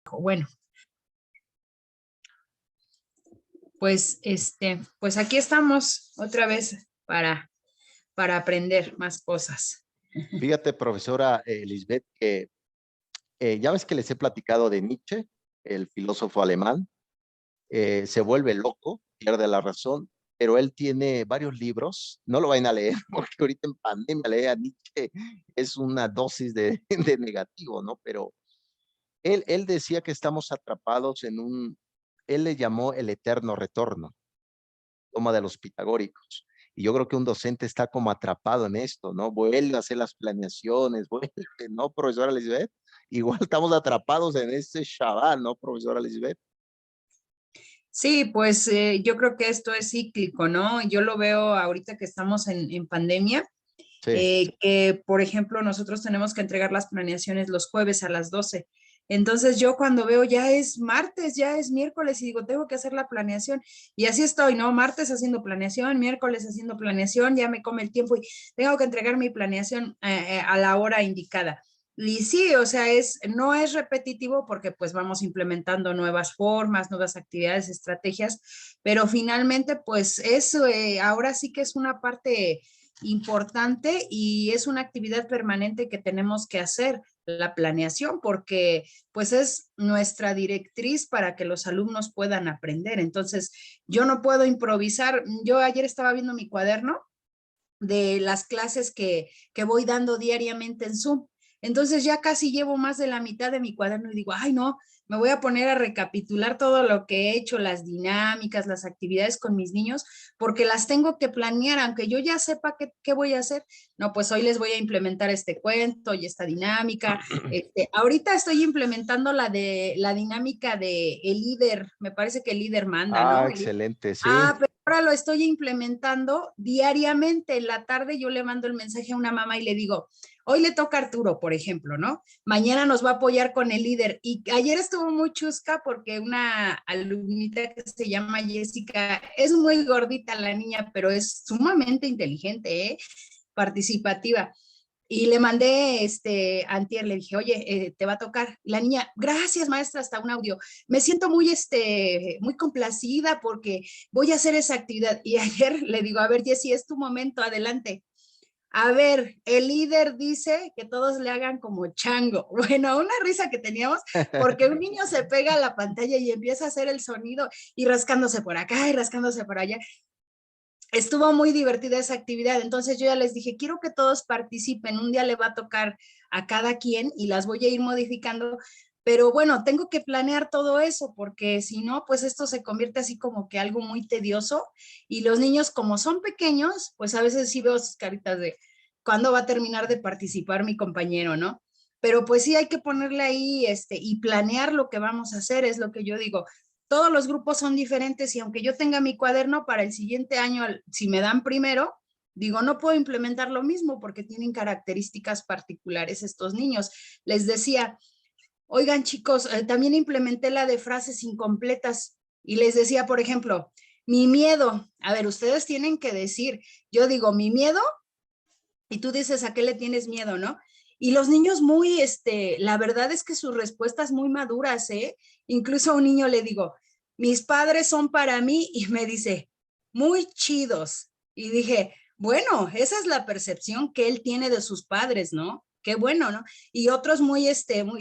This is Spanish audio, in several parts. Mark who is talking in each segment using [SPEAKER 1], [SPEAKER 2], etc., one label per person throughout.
[SPEAKER 1] Bueno, pues, pues aquí estamos otra vez para aprender más cosas.
[SPEAKER 2] Fíjate, profesora Lisbeth, que ya ves que les he platicado de Nietzsche, el filósofo alemán. Se vuelve loco, pierde la razón, pero él tiene varios libros. No lo vayan a leer porque ahorita en pandemia leer a Nietzsche es una dosis de negativo, ¿no? Pero él decía que estamos atrapados él le llamó el eterno retorno, toma de los pitagóricos. Y yo creo que un docente está como atrapado en esto, ¿no? Vuelve a hacer las planeaciones, vuelve, ¿no, profesora Lisbeth? Igual estamos atrapados en este Shabbat, ¿no, profesora Lisbeth?
[SPEAKER 1] Sí, pues yo creo que esto es cíclico, ¿no? Yo lo veo ahorita que estamos en pandemia,
[SPEAKER 2] Sí.
[SPEAKER 1] que por ejemplo nosotros tenemos que entregar las planeaciones los jueves a las 12. Entonces yo cuando veo ya es martes, ya es miércoles y digo, tengo que hacer la planeación. Y así estoy, ¿no? Martes haciendo planeación, miércoles haciendo planeación, ya me come el tiempo y tengo que entregar mi planeación a la hora indicada. Y sí, o sea, no es repetitivo porque pues vamos implementando nuevas formas, nuevas actividades, estrategias, pero finalmente pues eso ahora sí que es una parte importante y es una actividad permanente que tenemos que hacer, la planeación, porque pues es nuestra directriz para que los alumnos puedan aprender. Entonces, yo no puedo improvisar. Yo ayer estaba viendo mi cuaderno de las clases que voy dando diariamente en Zoom. Entonces ya casi llevo más de la mitad de mi cuaderno y digo, ay no, me voy a poner a recapitular todo lo que he hecho, las dinámicas, las actividades con mis niños, porque las tengo que planear, aunque yo ya sepa qué voy a hacer. No, pues hoy les voy a implementar este cuento y esta dinámica. Ahorita estoy implementando la dinámica de el líder, me parece que el líder manda,
[SPEAKER 2] Ah,
[SPEAKER 1] ¿no?
[SPEAKER 2] excelente, sí.
[SPEAKER 1] Pero ahora lo estoy implementando diariamente. En la tarde yo le mando el mensaje a una mamá y le digo, hoy le toca a Arturo, por ejemplo, ¿no? Mañana nos va a apoyar con el líder. Y ayer estuvo muy chusca porque una alumnita que se llama Jessica, es muy gordita la niña, pero es sumamente inteligente, ¿eh? Participativa. Y le mandé, antier, le dije, oye, te va a tocar. La niña, gracias maestra, hasta un audio. Me siento muy complacida porque voy a hacer esa actividad. Y ayer le digo, a ver, Jessie, es tu momento, adelante. A ver, el líder dice que todos le hagan como chango. Bueno, una risa que teníamos porque un niño se pega a la pantalla y empieza a hacer el sonido y rascándose por acá y rascándose por allá. Estuvo muy divertida esa actividad, entonces yo ya les dije, quiero que todos participen, un día le va a tocar a cada quien y las voy a ir modificando, pero bueno, tengo que planear todo eso porque si no, pues esto se convierte así como que algo muy tedioso y los niños como son pequeños, pues a veces sí veo sus caritas de cuándo va a terminar de participar mi compañero, ¿no? Pero pues sí hay que ponerle ahí y planear lo que vamos a hacer, es lo que yo digo. Todos los grupos son diferentes y aunque yo tenga mi cuaderno para el siguiente año, si me dan primero, digo, no puedo implementar lo mismo porque tienen características particulares estos niños. Les decía, oigan chicos, también implementé la de frases incompletas y les decía, por ejemplo, mi miedo. A ver, ustedes tienen que decir, yo digo, mi miedo y tú dices, ¿a qué le tienes miedo, no? Y los niños la verdad es que sus respuestas muy maduras, ¿eh? Incluso a un niño le digo, mis padres son para mí y me dice, muy chidos. Y dije, bueno, esa es la percepción que él tiene de sus padres, ¿no? Qué bueno, ¿no? Y otros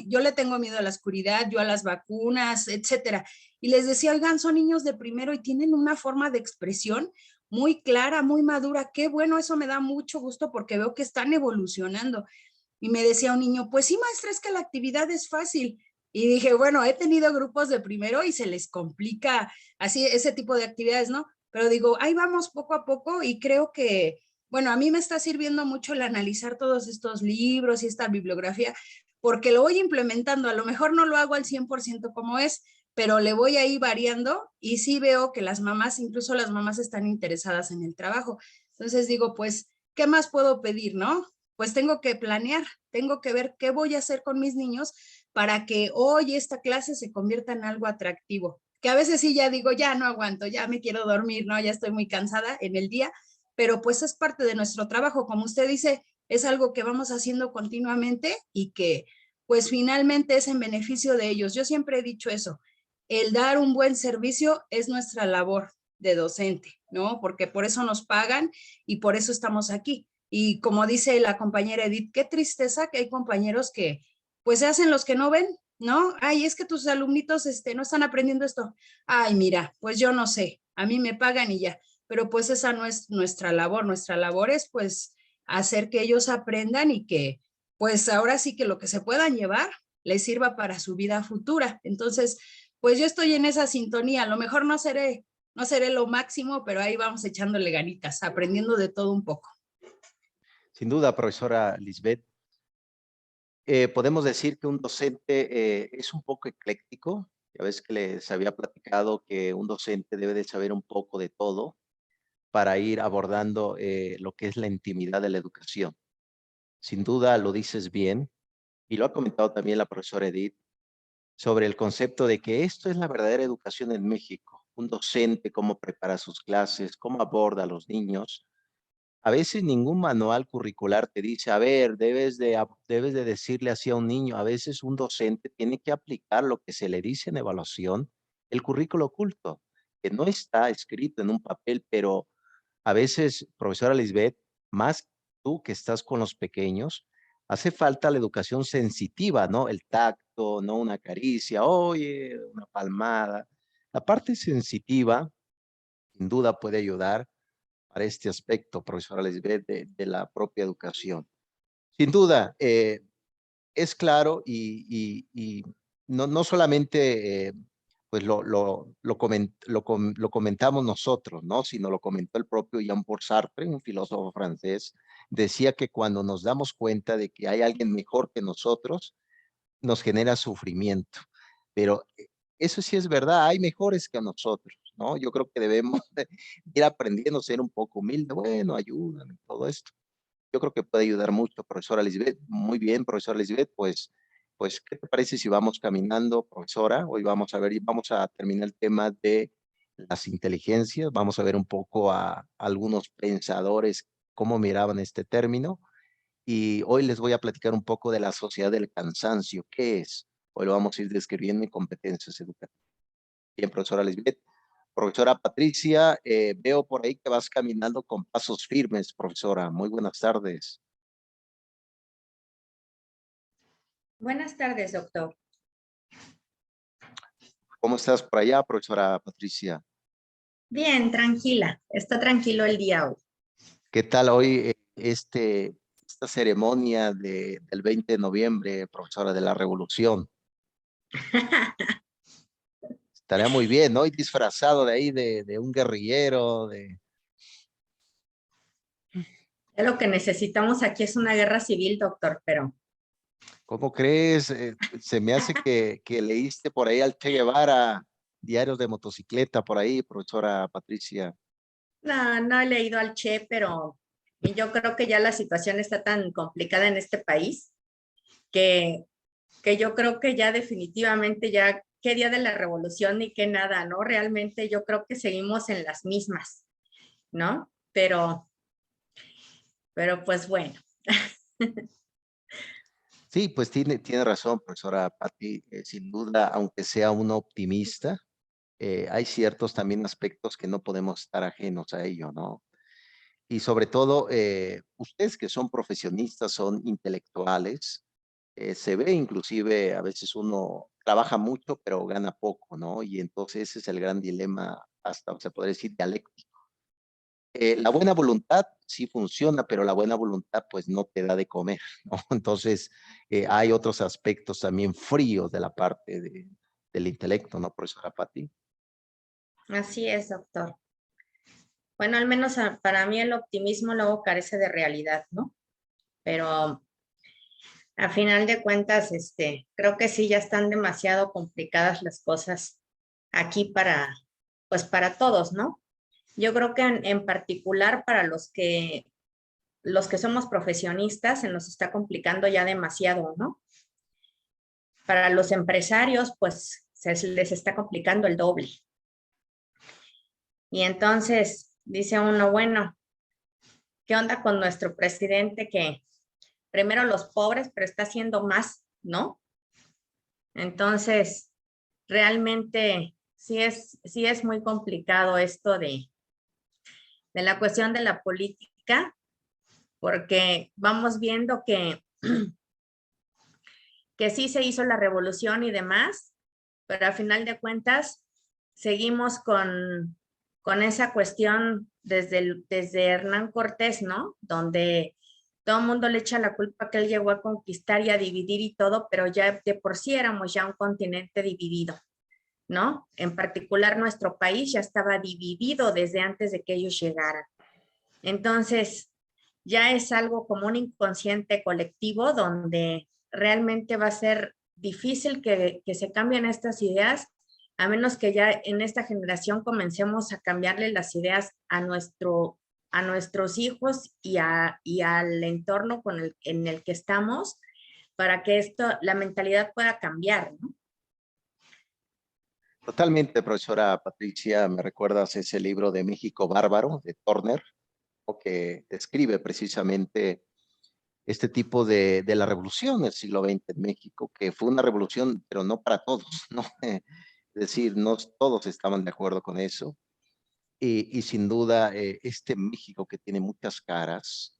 [SPEAKER 1] yo le tengo miedo a la oscuridad, yo a las vacunas, etcétera. Y les decía, oigan, son niños de primero y tienen una forma de expresión muy clara, muy madura. Qué bueno, eso me da mucho gusto porque veo que están evolucionando. Y me decía un niño, pues sí, maestra, es que la actividad es fácil. Y dije, bueno, he tenido grupos de primero y se les complica así ese tipo de actividades, ¿no? Pero digo, ahí vamos poco a poco y creo que, bueno, a mí me está sirviendo mucho el analizar todos estos libros y esta bibliografía, porque lo voy implementando. A lo mejor no lo hago al 100% como es, pero le voy a ir variando y sí veo que las mamás, incluso las mamás están interesadas en el trabajo. Entonces digo, pues, ¿qué más puedo pedir, no? Pues tengo que planear, tengo que ver qué voy a hacer con mis niños para que hoy esta clase se convierta en algo atractivo. Que a veces sí ya digo, ya no aguanto, ya me quiero dormir, ¿no? Ya estoy muy cansada en el día, pero pues es parte de nuestro trabajo. Como usted dice, es algo que vamos haciendo continuamente y que pues finalmente es en beneficio de ellos. Yo siempre he dicho eso, el dar un buen servicio es nuestra labor de docente, ¿no? Porque por eso nos pagan y por eso estamos aquí. Y como dice la compañera Edith, qué tristeza que hay compañeros que pues se hacen los que no ven, ¿no? Ay, es que tus alumnitos no están aprendiendo esto. Ay, mira, pues yo no sé, a mí me pagan y ya, pero pues esa no es nuestra labor es pues hacer que ellos aprendan y que pues ahora sí que lo que se puedan llevar les sirva para su vida futura. Entonces, pues yo estoy en esa sintonía, a lo mejor no seré lo máximo, pero ahí vamos echándole ganitas, aprendiendo de todo un poco.
[SPEAKER 2] Sin duda, profesora Lisbeth. Podemos decir que un docente es un poco ecléctico. Ya ves que les había platicado que un docente debe de saber un poco de todo para ir abordando lo que es la intimidad de la educación. Sin duda lo dices bien, y lo ha comentado también la profesora Edith, sobre el concepto de que esto es la verdadera educación en México. Un docente, cómo prepara sus clases, cómo aborda a los niños. A veces ningún manual curricular te dice, a ver, debes de decirle así a un niño. A veces un docente tiene que aplicar lo que se le dice en evaluación, el currículo oculto, que no está escrito en un papel, pero a veces, profesora Lisbeth, más tú que estás con los pequeños, hace falta la educación sensitiva, ¿no? El tacto, no una caricia, oye, una palmada. La parte sensitiva, sin duda, puede ayudar para este aspecto, profesora Lisbeth, de la propia educación. Sin duda, es claro y no solamente pues lo comentamos nosotros, ¿no? Sino lo comentó el propio Jean-Paul Sartre, un filósofo francés, decía que cuando nos damos cuenta de que hay alguien mejor que nosotros, nos genera sufrimiento. Pero eso sí es verdad, hay mejores que nosotros, ¿no? Yo creo que debemos ir aprendiendo a ser un poco humilde, bueno, ayúdame, todo esto. Yo creo que puede ayudar mucho, profesora Lisbeth. Muy bien, profesora Lisbeth, pues, ¿qué te parece si vamos caminando, profesora? Hoy vamos a ver, vamos a terminar el tema de las inteligencias, vamos a ver un poco a algunos pensadores cómo miraban este término y hoy les voy a platicar un poco de la sociedad del cansancio. ¿Qué es? Hoy lo vamos a ir describiendo en competencias educativas. Bien, profesora Lisbeth. Profesora Patricia, veo por ahí que vas caminando con pasos firmes, profesora. Muy buenas tardes.
[SPEAKER 3] Buenas tardes, doctor.
[SPEAKER 2] ¿Cómo estás por allá, profesora Patricia?
[SPEAKER 3] Bien, tranquila. Está tranquilo el día hoy.
[SPEAKER 2] ¿Qué tal hoy esta ceremonia del 20 de noviembre, profesora, de la Revolución? Estaría muy bien, ¿no? Y disfrazado de ahí de un guerrillero,
[SPEAKER 3] Lo que necesitamos aquí es una guerra civil, doctor, pero
[SPEAKER 2] ¿Cómo crees? Se me hace que leíste por ahí al Che Guevara, diarios de motocicleta por ahí, profesora Patricia.
[SPEAKER 3] no he leído al Che, pero yo creo que ya la situación está tan complicada en este país que, que yo creo que ya definitivamente ya qué día de la revolución ni qué nada, ¿no? Realmente yo creo que seguimos en las mismas, ¿no? Pero pues bueno.
[SPEAKER 2] Sí, pues tiene razón, profesora Patti. Sin duda, aunque sea un optimista, hay ciertos también aspectos que no podemos estar ajenos a ello, ¿no? Y sobre todo, ustedes que son profesionistas, son intelectuales, se ve inclusive a veces uno trabaja mucho pero gana poco, ¿no? Y entonces ese es el gran dilema, hasta se podría decir dialéctico. La buena voluntad sí funciona, pero la buena voluntad pues no te da de comer, ¿no? Entonces hay otros aspectos también fríos de la parte del intelecto, ¿no, profesora Patti?
[SPEAKER 3] Así es, doctor. Bueno, al menos para mí el optimismo luego carece de realidad, ¿no? Pero a final de cuentas, creo que sí ya están demasiado complicadas las cosas aquí pues para todos, ¿no? Yo creo que en particular para los que somos profesionistas se nos está complicando ya demasiado, ¿no? Para los empresarios, pues se les está complicando el doble. Y entonces dice uno, bueno, ¿qué onda con nuestro presidente que primero los pobres, pero está haciendo más, ¿no? Entonces, realmente sí es muy complicado esto de la cuestión de la política, porque vamos viendo que sí se hizo la revolución y demás, pero al final de cuentas seguimos con esa cuestión desde Hernán Cortés, ¿no? Donde todo el mundo le echa la culpa que él llegó a conquistar y a dividir y todo, pero ya de por sí éramos ya un continente dividido, ¿no? En particular nuestro país ya estaba dividido desde antes de que ellos llegaran. Entonces, ya es algo como un inconsciente colectivo donde realmente va a ser difícil que se cambien estas ideas, a menos que ya en esta generación comencemos a cambiarle las ideas a nuestros hijos y al entorno en el que estamos, para que la mentalidad pueda cambiar, ¿no?
[SPEAKER 2] Totalmente, profesora Patricia, me recuerdas ese libro de México Bárbaro de Turner, ¿no? Que describe precisamente este tipo de la revolución del siglo XX en México, que fue una revolución, pero no para todos, ¿no? Es decir, no todos estaban de acuerdo con eso. Y sin duda, este México que tiene muchas caras,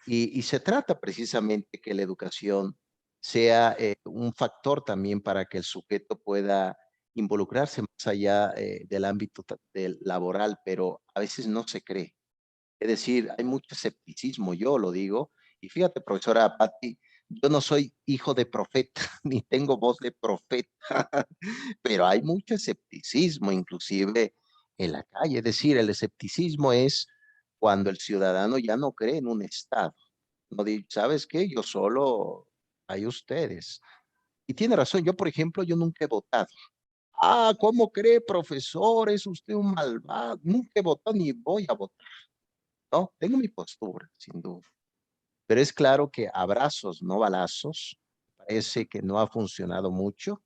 [SPEAKER 2] y se trata precisamente que la educación sea un factor también para que el sujeto pueda involucrarse más allá del ámbito del laboral, pero a veces no se cree. Es decir, hay mucho escepticismo, yo lo digo, y fíjate, profesora Patti, yo no soy hijo de profeta, ni tengo voz de profeta, pero hay mucho escepticismo, inclusive en la calle. Es decir, el escepticismo es cuando el ciudadano ya no cree en un Estado. No dice, ¿sabes qué? Yo solo, hay ustedes. Y tiene razón, yo, por ejemplo, yo nunca he votado. Ah, ¿cómo cree, profesor? Es usted un malvado. Nunca he votado ni voy a votar, ¿no? Tengo mi postura, sin duda. Pero es claro que abrazos, no balazos, parece que no ha funcionado mucho.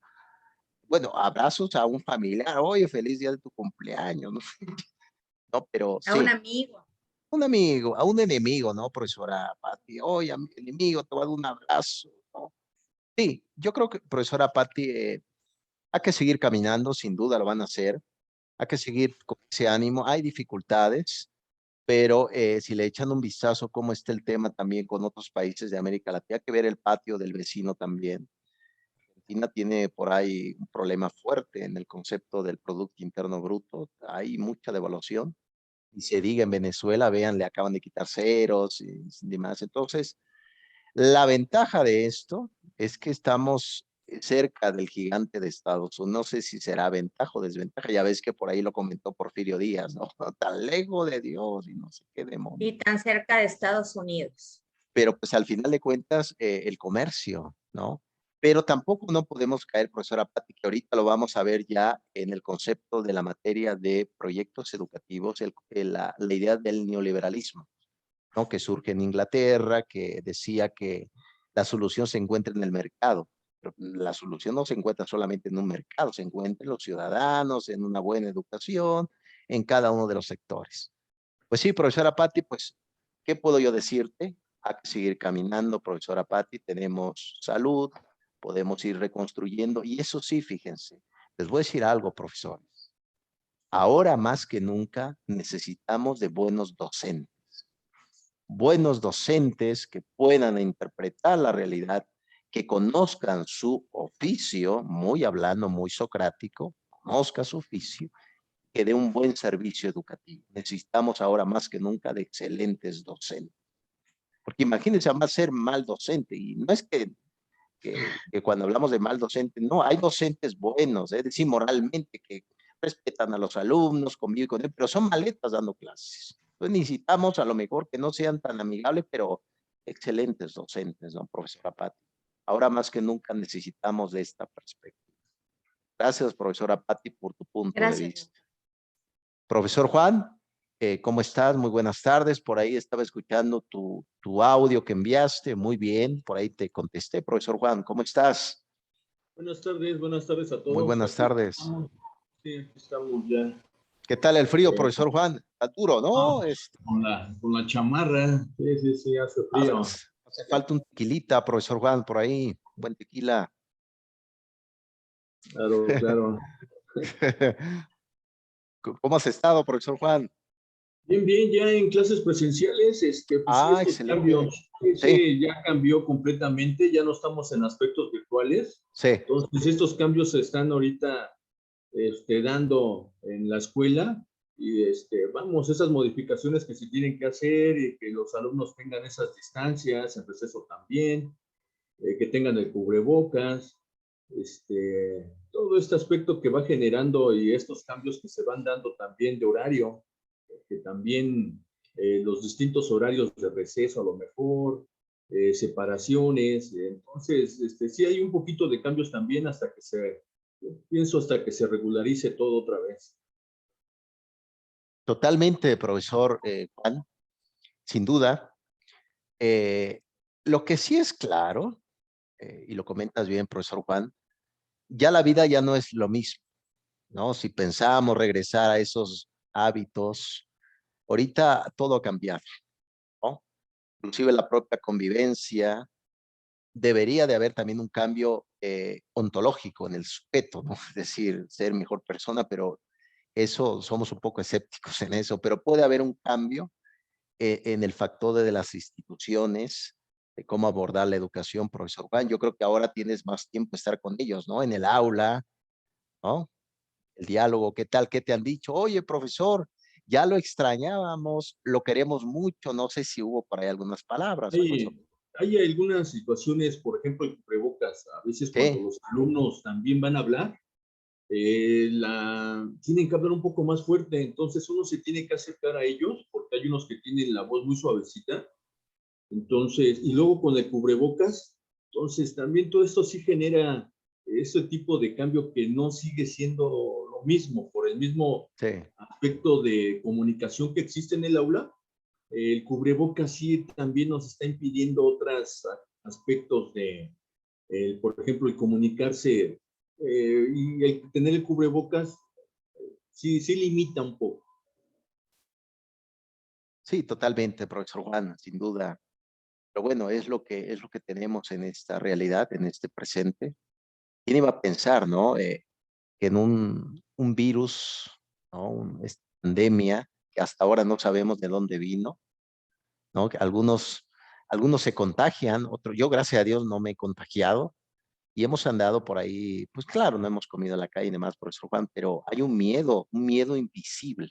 [SPEAKER 2] Bueno, abrazos a un familiar, oye, feliz día de tu cumpleaños, ¿no? No, pero
[SPEAKER 3] A un
[SPEAKER 2] sí,
[SPEAKER 3] amigo.
[SPEAKER 2] un amigo, a un enemigo, ¿no, profesora Patti? Oye, a mi enemigo, te voy a dar un abrazo, ¿no? Sí, yo creo que, profesora Patti, hay que seguir caminando, sin duda lo van a hacer, hay que seguir con ese ánimo, hay dificultades, pero si le echan un vistazo cómo está el tema también con otros países de América Latina, hay que ver el patio del vecino también. Argentina tiene por ahí un problema fuerte en el concepto del Producto Interno Bruto, hay mucha devaluación, y se diga en Venezuela, vean, le acaban de quitar ceros y demás. Entonces, la ventaja de esto es que estamos cerca del gigante de Estados Unidos. No sé si será ventaja o desventaja. Ya ves que por ahí lo comentó Porfirio Díaz, ¿no? Tan lejos de Dios y no sé qué demonios.
[SPEAKER 3] Y tan cerca de Estados Unidos.
[SPEAKER 2] Pero pues al final de cuentas, el comercio, ¿no? Pero tampoco no podemos caer, profesora Patti, que ahorita lo vamos a ver ya en el concepto de la materia de proyectos educativos, la idea del neoliberalismo, ¿no? Que surge en Inglaterra, que decía que la solución se encuentra en el mercado. Pero la solución no se encuentra solamente en un mercado, se encuentra en los ciudadanos, en una buena educación, en cada uno de los sectores. Pues sí, profesora Patti, pues, ¿qué puedo yo decirte? Hay que seguir caminando, profesora Patti, tenemos salud, podemos ir reconstruyendo, y eso sí, fíjense, les voy a decir algo, profesores. Ahora más que nunca necesitamos de buenos docentes que puedan interpretar la realidad, que conozcan su oficio, muy hablando, muy socrático, conozca su oficio, que dé un buen servicio educativo. Necesitamos ahora más que nunca de excelentes docentes. Porque imagínense, va a ser mal docente, y no es que cuando hablamos de mal docente, no, hay docentes buenos, es decir, moralmente, que respetan a los alumnos, conviven con ellos, pero son maletas dando clases. Entonces necesitamos a lo mejor que no sean tan amigables, pero excelentes docentes, ¿no, profesora Patti? Ahora más que nunca necesitamos de esta perspectiva. Gracias, profesora Patti, por tu punto de
[SPEAKER 3] Gracias.
[SPEAKER 2] vista. Profesor Juan, ¿cómo estás? Muy buenas tardes. Por ahí estaba escuchando tu audio que enviaste. Muy bien, por ahí te contesté. Profesor Juan, ¿cómo estás?
[SPEAKER 4] Buenas tardes a
[SPEAKER 2] Muy
[SPEAKER 4] todos.
[SPEAKER 2] buenas
[SPEAKER 4] Aquí
[SPEAKER 2] tardes.
[SPEAKER 4] estamos, sí, aquí estamos ya.
[SPEAKER 2] ¿Qué tal el frío, profesor Juan? Está duro, ¿no?
[SPEAKER 4] Con la chamarra, sí, hace frío.
[SPEAKER 2] Hace falta un tequilita, profesor Juan, por ahí. Buen tequila.
[SPEAKER 4] Claro, claro.
[SPEAKER 2] ¿Cómo has estado, profesor Juan?
[SPEAKER 4] Bien, bien, ya en clases presenciales, pues sí,
[SPEAKER 2] Ah,
[SPEAKER 4] estos
[SPEAKER 2] excelente.
[SPEAKER 4] cambios, sí,
[SPEAKER 2] Sí,
[SPEAKER 4] sí, ya cambió completamente, ya no estamos en aspectos virtuales.
[SPEAKER 2] sí,
[SPEAKER 4] Entonces, estos cambios se están ahorita dando en la escuela y vamos, esas modificaciones que se tienen que hacer y que los alumnos tengan esas distancias, en receso también, que tengan el cubrebocas, todo este aspecto que va generando y estos cambios que se van dando también de horario, que también los distintos horarios de receso a lo mejor, separaciones, entonces sí hay un poquito de cambios también hasta que pienso hasta que se regularice todo otra vez.
[SPEAKER 2] totalmente, profesor Juan, sin duda. Eh, lo que sí es claro, y lo comentas bien, profesor Juan, ya la vida ya no es lo mismo, ¿no? Si pensamos regresar a esos hábitos, ahorita todo ha cambiado, ¿no? Inclusive la propia convivencia, debería de haber también un cambio ontológico en el sujeto, ¿no? Es decir, ser mejor persona, pero eso somos un poco escépticos en eso, pero puede haber un cambio en el factor de las instituciones, de cómo abordar la educación, profesor Juan. Yo creo que ahora tienes más tiempo de estar con ellos, ¿no? En el aula, ¿no? El diálogo, ¿qué tal? ¿Qué te han dicho? Oye, profesor, ya lo extrañábamos, lo queremos mucho, no sé si hubo por ahí algunas palabras, profesor.
[SPEAKER 4] Hay, hay algunas situaciones, por ejemplo, el cubrebocas, a veces cuando
[SPEAKER 2] Sí,
[SPEAKER 4] los alumnos también van a hablar, tienen que hablar un poco más fuerte, entonces uno se tiene que acercar a ellos, porque hay unos que tienen la voz muy suavecita, entonces, y luego con el cubrebocas, entonces también todo esto sí genera ese tipo de cambio que no sigue siendo lo mismo, por el mismo
[SPEAKER 2] sí.
[SPEAKER 4] aspecto de comunicación que existe en el aula. El cubrebocas sí también nos está impidiendo otros aspectos por ejemplo, el comunicarse y el tener el cubrebocas sí, sí limita un poco.
[SPEAKER 2] Sí, totalmente, profesor Juan, sin duda. Pero bueno, es lo que tenemos en esta realidad, en este presente. ¿Quién iba a pensar, no? Que en un virus, ¿no? Esta pandemia, que hasta ahora no sabemos de dónde vino, ¿no? Que algunos se contagian, otros, yo gracias a Dios no me he contagiado y hemos andado por ahí, pues claro, no hemos comido en la calle y demás, profesor Juan, pero hay un miedo invisible,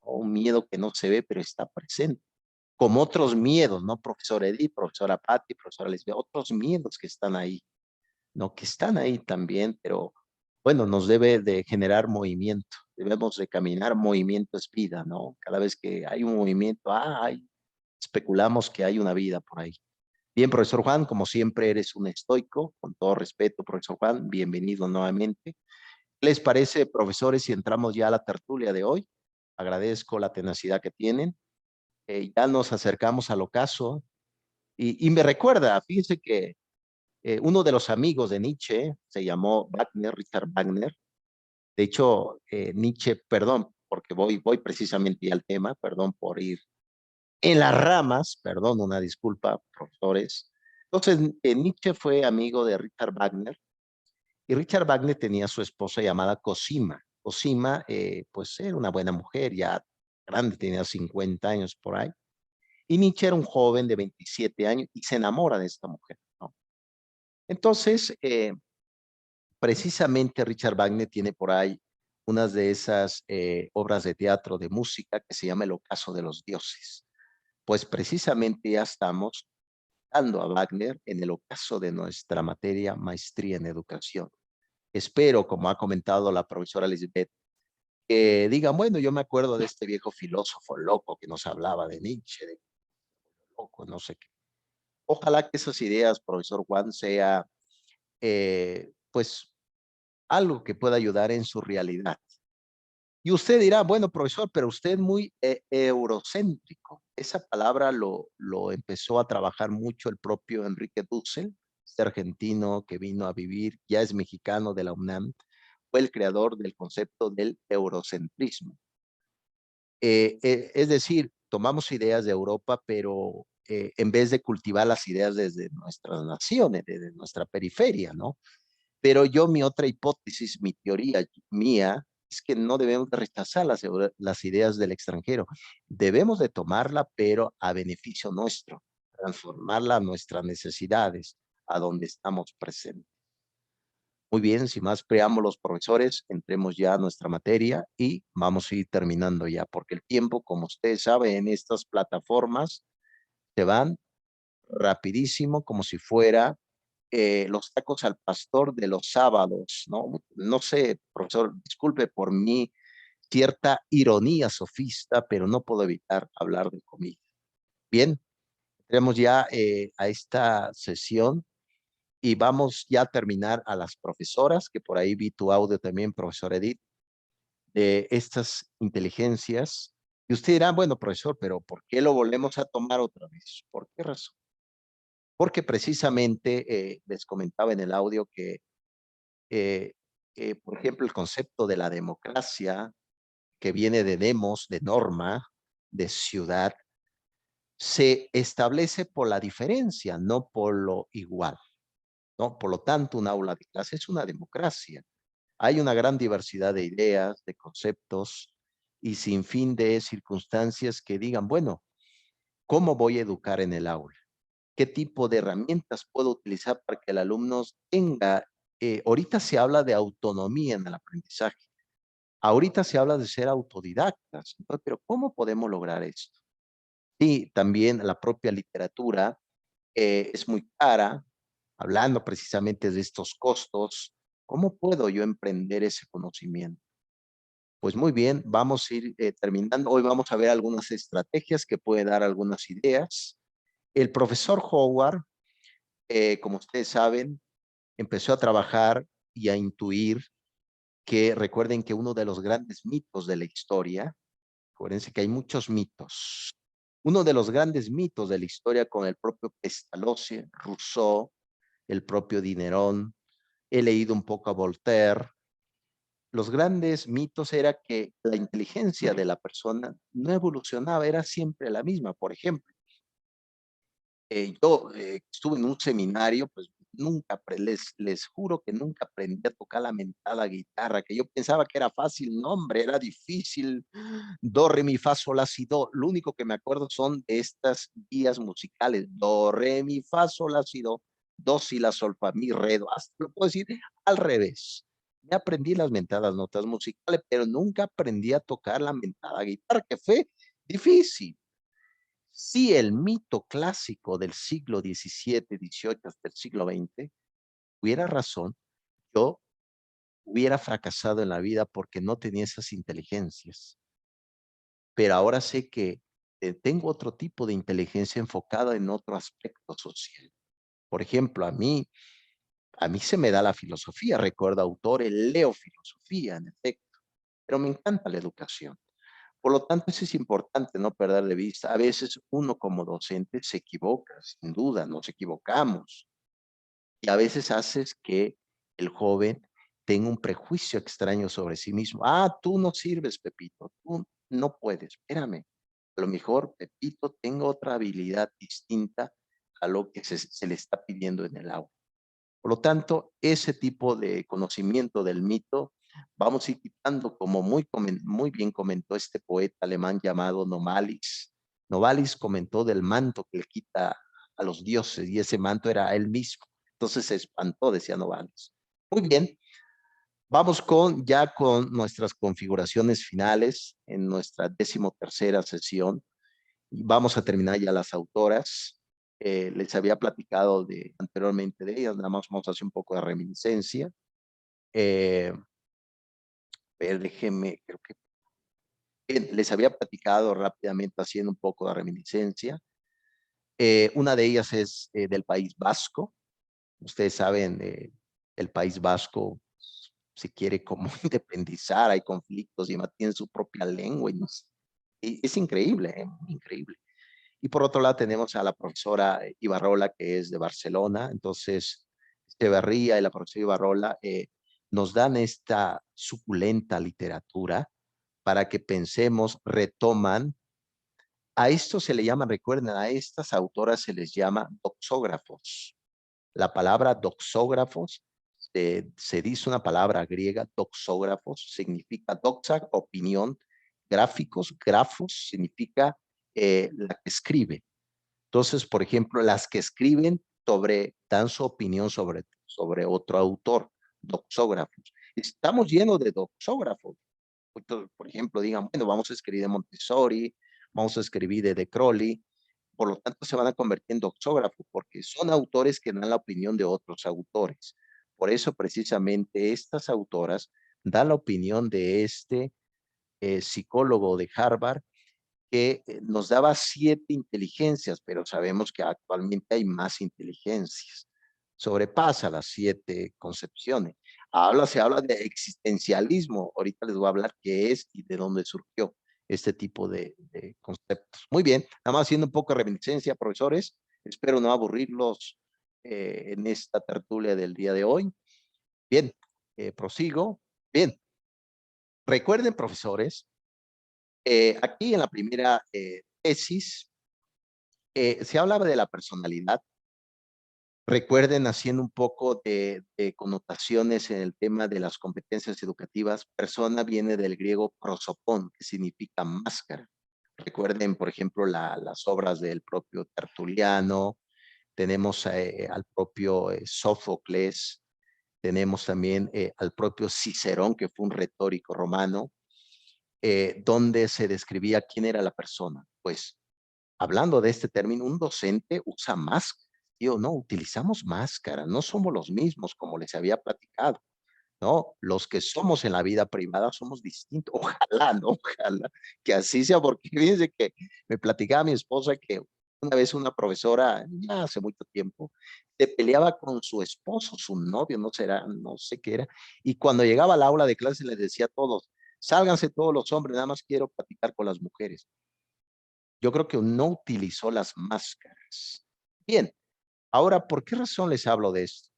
[SPEAKER 2] ¿no? Un miedo que no se ve, pero está presente. Como otros miedos, ¿no? Profesor Edith, profesora Patti, profesora Lisbeth, otros miedos que están ahí, ¿no? Que están ahí también, pero bueno, nos debe de generar movimiento, debemos de caminar, movimiento es vida, ¿no? Cada vez que hay un movimiento, especulamos que hay una vida por ahí. Bien, profesor Juan, como siempre eres un estoico, con todo respeto, profesor Juan, bienvenido nuevamente. ¿Qué les parece, profesores, si entramos ya a la tertulia de hoy? Agradezco la tenacidad que tienen. Ya nos acercamos al ocaso y me recuerda, fíjense que uno de los amigos de Nietzsche se llamó Wagner, Richard Wagner. De hecho, Nietzsche, perdón, porque voy precisamente al tema, perdón por ir en las ramas, perdón, una disculpa, profesores. Entonces, Nietzsche fue amigo de Richard Wagner y Richard Wagner tenía a su esposa llamada Cosima. Cosima, pues era una buena mujer, ya grande, tenía 50 años por ahí. Y Nietzsche era un joven de 27 años y se enamora de esta mujer, ¿no? Entonces, precisamente Richard Wagner tiene por ahí unas de esas obras de teatro, de música, que se llama El ocaso de los dioses. Pues precisamente ya estamos dando a Wagner en el ocaso de nuestra materia maestría en educación. Espero, como ha comentado la profesora Elizabeth, que digan, bueno, yo me acuerdo de este viejo filósofo loco que nos hablaba de Nietzsche, de loco, no sé qué. Ojalá que esas ideas, profesor Juan, sea pues algo que pueda ayudar en su realidad. Y usted dirá, bueno, profesor, pero usted es muy eurocéntrico. Esa palabra lo empezó a trabajar mucho el propio Enrique Dussel, este argentino que vino a vivir, ya es mexicano de la UNAM, fue el creador del concepto del eurocentrismo. Es decir, tomamos ideas de Europa, pero en vez de cultivar las ideas desde nuestras naciones, desde nuestra periferia, ¿no? Pero yo, mi otra hipótesis, mi teoría mía, es que no debemos de rechazar las ideas del extranjero. Debemos de tomarla, pero a beneficio nuestro, transformarla a nuestras necesidades, a donde estamos presentes. Muy bien, sin más preámbulos, profesores, entremos ya a nuestra materia y vamos a ir terminando ya, porque el tiempo, como ustedes saben, en estas plataformas se van rapidísimo, como si fuera los tacos al pastor de los sábados, ¿no? No sé, profesor, disculpe por mi cierta ironía sofista, pero no puedo evitar hablar de comida. Bien, entremos ya a esta sesión y vamos ya a terminar a las profesoras, que por ahí vi tu audio también, profesor Edith, de estas inteligencias. Y usted dirá, bueno, profesor, pero ¿por qué lo volvemos a tomar otra vez? ¿Por qué razón? Porque precisamente les comentaba en el audio que, por ejemplo, el concepto de la democracia, que viene de demos, de norma, de ciudad, se establece por la diferencia, no por lo igual, ¿no? Por lo tanto, un aula de clase es una democracia. Hay una gran diversidad de ideas, de conceptos y sin fin de circunstancias que digan, bueno, ¿cómo voy a educar en el aula? ¿Qué tipo de herramientas puedo utilizar para que el alumno tenga, ahorita se habla de autonomía en el aprendizaje, ahorita se habla de ser autodidactas, ¿no? Pero ¿cómo podemos lograr esto? Sí, también la propia literatura es muy cara, hablando precisamente de estos costos, ¿cómo puedo yo emprender ese conocimiento? Pues muy bien, vamos a ir terminando. Hoy vamos a ver algunas estrategias que puede dar algunas ideas. El profesor Howard, como ustedes saben, empezó a trabajar y a intuir que recuerden que uno de los grandes mitos de la historia, acuérdense que hay muchos mitos, uno de los grandes mitos de la historia con el propio Pestalozzi, Rousseau, el propio Diderot, he leído un poco a Voltaire, los grandes mitos era que la inteligencia de la persona no evolucionaba, era siempre la misma. Por ejemplo, yo estuve en un seminario, pues nunca, les juro que nunca aprendí a tocar la mentada guitarra, que yo pensaba que era fácil, no hombre, era difícil, do, re, mi, fa, sol, la, si, do, lo único que me acuerdo son de estas guías musicales, do, re, mi, fa, sol, la, si, do, si, la, sol, fa, mi, re, do, hasta lo puedo decir al revés. Me aprendí las mentadas notas musicales, pero nunca aprendí a tocar la mentada guitarra, que fue difícil. Si el mito clásico del siglo XVII, XVIII hasta el siglo XX hubiera razón, yo hubiera fracasado en la vida porque no tenía esas inteligencias. Pero ahora sé que tengo otro tipo de inteligencia enfocada en otro aspecto social. Por ejemplo, a mí se me da la filosofía, recuerdo autores, leo filosofía, en efecto, pero me encanta la educación. Por lo tanto, eso es importante no perder de vista. A veces uno como docente se equivoca, sin duda, nos equivocamos. Y a veces haces que el joven tenga un prejuicio extraño sobre sí mismo. Ah, tú no sirves, Pepito, tú no puedes. Espérame, a lo mejor Pepito tenga otra habilidad distinta a lo que se le está pidiendo en el aula. Por lo tanto, ese tipo de conocimiento del mito vamos a ir quitando, como muy bien comentó este poeta alemán llamado Novalis. Novalis comentó del manto que le quita a los dioses y ese manto era él mismo. Entonces se espantó, decía Novalis. Muy bien, vamos ya con nuestras configuraciones finales en nuestra 13ª sesión. Vamos a terminar ya las autoras. Les había platicado anteriormente de ellas, nada más vamos a hacer un poco de reminiscencia. Déjenme, creo que les había platicado rápidamente haciendo un poco de reminiscencia. Una de ellas es del País Vasco. Ustedes saben, el País Vasco se quiere como independizar, hay conflictos y tienen su propia lengua. Y es increíble, increíble. Y por otro lado tenemos a la profesora Ibarrola, que es de Barcelona. Entonces, Echeverría y la profesora Ibarrola nos dan esta suculenta literatura para que pensemos, retoman. A esto se le llama, recuerden, a estas autoras se les llama doxógrafos. La palabra doxógrafos se dice una palabra griega, doxógrafos, significa doxa, opinión, gráficos, grafos, significa la que escribe. Entonces, por ejemplo, las que escriben dan su opinión sobre otro autor, doxógrafos. Estamos llenos de doxógrafos. Por ejemplo, digan, bueno, vamos a escribir de Montessori, vamos a escribir de Crowley, por lo tanto se van a convertir en doxógrafos, porque son autores que dan la opinión de otros autores. Por eso, precisamente, estas autoras dan la opinión de este psicólogo de Harvard que nos daba 7 inteligencias, pero sabemos que actualmente hay más inteligencias. Sobrepasa las 7 concepciones. Se habla de existencialismo. Ahorita les voy a hablar qué es y de dónde surgió este tipo de conceptos. Muy bien, nada más haciendo un poco de reminiscencia, profesores. Espero no aburrirlos en esta tertulia del día de hoy. Bien, prosigo. Bien, recuerden, profesores, aquí en la primera tesis se hablaba de la personalidad. Recuerden, haciendo un poco de connotaciones en el tema de las competencias educativas, persona viene del griego prosopón, que significa máscara. Recuerden, por ejemplo, las obras del propio Tertuliano, tenemos al propio Sófocles, tenemos también al propio Cicerón, que fue un retórico romano, donde se describía quién era la persona. Pues, hablando de este término, un docente usa máscara. No, utilizamos máscara, no somos los mismos como les había platicado, ¿no? Los que somos en la vida privada somos distintos. Ojalá, ¿no? Ojalá que así sea, porque fíjense que me platicaba mi esposa que una vez una profesora, ya hace mucho tiempo, se peleaba con su esposo, su novio, no sé qué era, y cuando llegaba al aula de clase les decía a todos, sálganse todos los hombres, nada más quiero platicar con las mujeres. Yo creo que no utilizó las máscaras. Bien, ahora, ¿por qué razón les hablo de esto?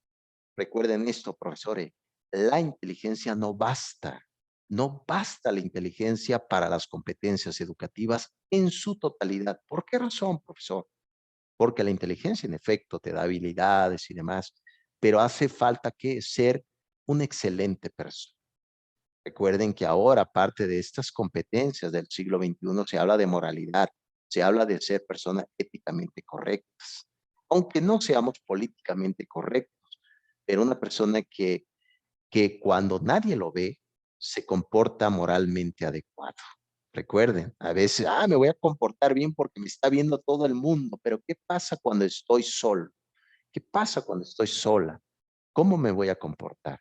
[SPEAKER 2] Recuerden esto, profesores, la inteligencia no basta. No basta la inteligencia para las competencias educativas en su totalidad. ¿Por qué razón, profesor? Porque la inteligencia, en efecto, te da habilidades y demás, pero hace falta que ser una excelente persona. Recuerden que ahora, aparte de estas competencias del siglo XXI, se habla de moralidad, se habla de ser personas éticamente correctas, aunque no seamos políticamente correctos, pero una persona que cuando nadie lo ve, se comporta moralmente adecuado. Recuerden, a veces, me voy a comportar bien porque me está viendo todo el mundo, pero ¿qué pasa cuando estoy solo? ¿Qué pasa cuando estoy sola? ¿Cómo me voy a comportar?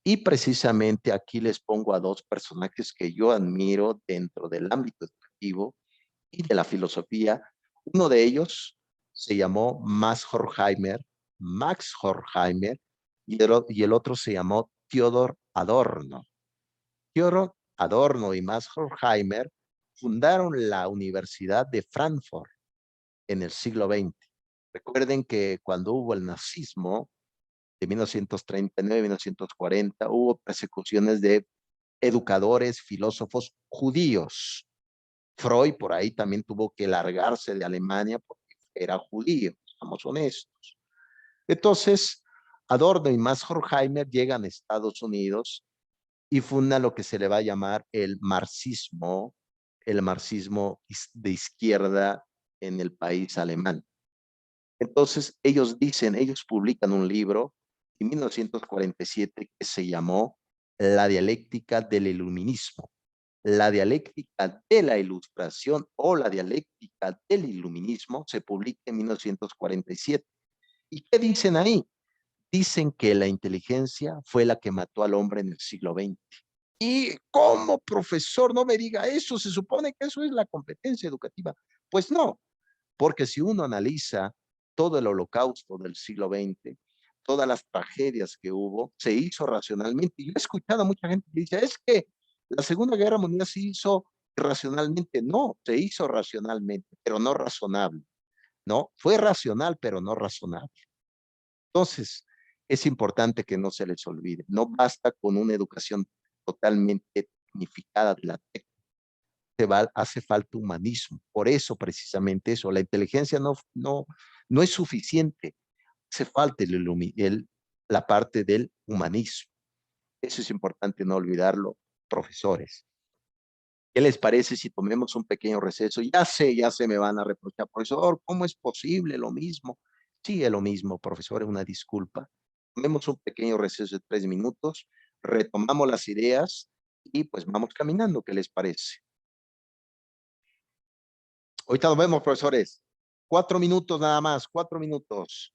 [SPEAKER 2] Y precisamente aquí les pongo a 2 personajes que yo admiro dentro del ámbito educativo y de la filosofía. Uno de ellos se llamó Max Horkheimer, y el otro se llamó Theodor Adorno. Theodor Adorno y Max Horkheimer fundaron la Universidad de Frankfurt en el siglo XX. Recuerden que cuando hubo el nazismo, de 1939 1940, hubo persecuciones de educadores, filósofos judíos. Freud por ahí también tuvo que largarse de Alemania porque era judío, estamos honestos. Entonces, Adorno y Max Horkheimer llegan a Estados Unidos y fundan lo que se le va a llamar el marxismo de izquierda en el país alemán. Entonces, ellos publican un libro en 1947 que se llamó La dialéctica del iluminismo. La dialéctica de la ilustración o la dialéctica del iluminismo se publica en 1947. ¿Y qué dicen ahí? Dicen que la inteligencia fue la que mató al hombre en el siglo XX. ¿Y cómo, profesor? No me diga eso. Se supone que eso es la competencia educativa. Pues no, porque si uno analiza todo el holocausto del siglo XX, todas las tragedias que hubo, se hizo racionalmente. Y yo he escuchado a mucha gente que dice, es que la Segunda Guerra Mundial se hizo racionalmente. No, se hizo racionalmente, pero no razonable. No, fue racional, pero no razonable. Entonces, es importante que no se les olvide. No basta con una educación totalmente tecnificada de la técnica. Hace falta humanismo. Por eso, precisamente eso, la inteligencia no es suficiente. Hace falta la parte del humanismo. Eso es importante no olvidarlo, profesores. ¿Qué les parece si tomemos un pequeño receso? Ya se me van a reprochar, profesor, ¿cómo es posible lo mismo? Sí, es lo mismo, profesor, es una disculpa. Tomemos un pequeño receso de 3 minutos, retomamos las ideas y pues vamos caminando, ¿qué les parece? Ahorita nos vemos, profesores. 4 minutos nada más, 4 minutos.